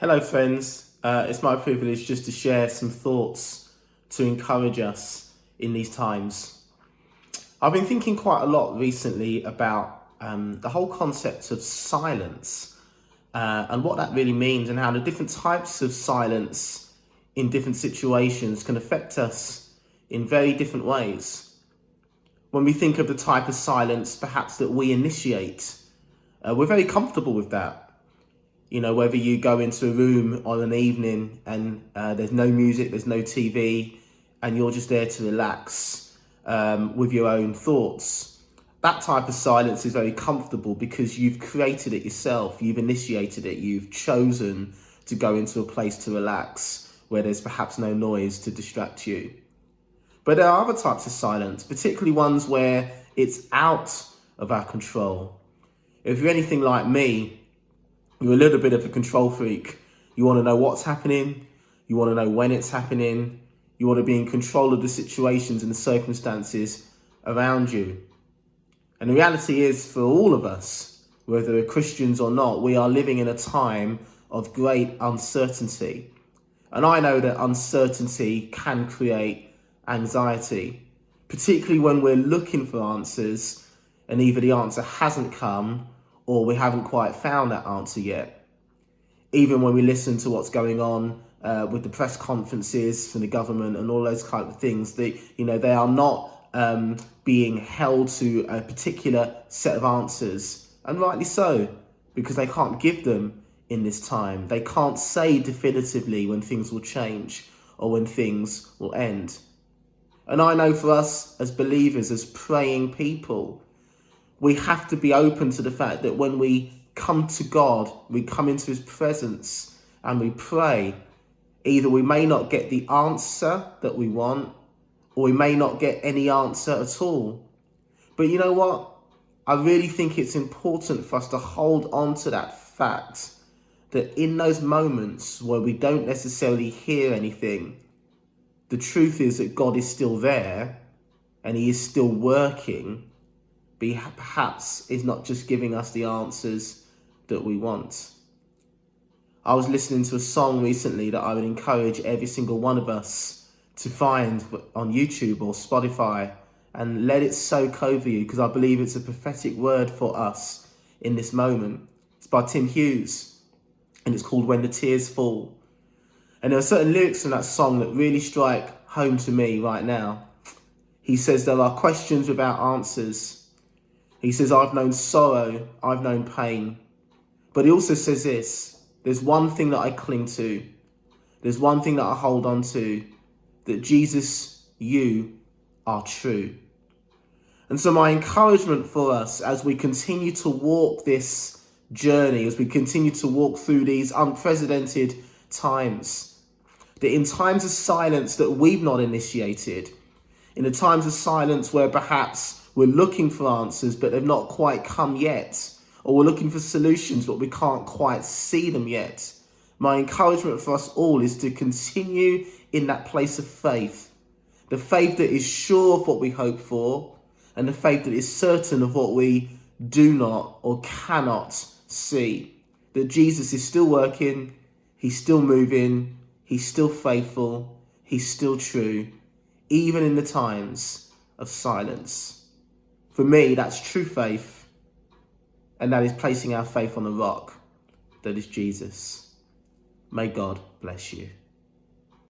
Hello friends, it's my privilege just to share some thoughts to encourage us in these times. I've been thinking quite a lot recently about the whole concept of silence and what that really means, and how the different types of silence in different situations can affect us in very different ways. When we think of the type of silence perhaps that we initiate, we're very comfortable with that. You know, whether you go into a room on an evening and there's no music, there's no TV, and you're just there to relax with your own thoughts. That type of silence is very comfortable because you've created it yourself, you've initiated it, you've chosen to go into a place to relax where there's perhaps no noise to distract you. But there are other types of silence, particularly ones where it's out of our control. If you're anything like me, you're a little bit of a control freak. You want to know what's happening. You want to know when it's happening. You want to be in control of the situations and the circumstances around you. And the reality is, for all of us, whether we're Christians or not, we are living in a time of great uncertainty. And I know that uncertainty can create anxiety, particularly when we're looking for answers and either the answer hasn't come or we haven't quite found that answer yet. Even when we listen to what's going on with the press conferences from the government and all those kind of things, they are not being held to a particular set of answers, and rightly so, because they can't give them in this time. They can't say definitively when things will change or when things will end. And I know for us as believers, as praying people, we have to be open to the fact that when we come to God, we come into his presence and we pray, either we may not get the answer that we want, or we may not get any answer at all. But you know what? I really think it's important for us to hold on to that fact that in those moments where we don't necessarily hear anything, the truth is that God is still there and he is still working. But perhaps is not just giving us the answers that we want. I was listening to a song recently that I would encourage every single one of us to find on YouTube or Spotify and let it soak over you, because I believe it's a prophetic word for us in this moment. It's by Tim Hughes and it's called When the Tears Fall. And there are certain lyrics in that song that really strike home to me right now. He says there are questions without answers. He says, I've known sorrow, I've known pain. But he also says this, there's one thing that I cling to. There's one thing that I hold on to, that Jesus, you are true. And so my encouragement for us as we continue to walk this journey, as we continue to walk through these unprecedented times, that in times of silence that we've not initiated, in the times of silence where perhaps we're looking for answers, but they've not quite come yet, or we're looking for solutions, but we can't quite see them yet. My encouragement for us all is to continue in that place of faith, the faith that is sure of what we hope for, and the faith that is certain of what we do not or cannot see. That Jesus is still working, he's still moving, he's still faithful, he's still true, even in the times of silence. For me, that's true faith, and that is placing our faith on the rock that is Jesus. May God bless you.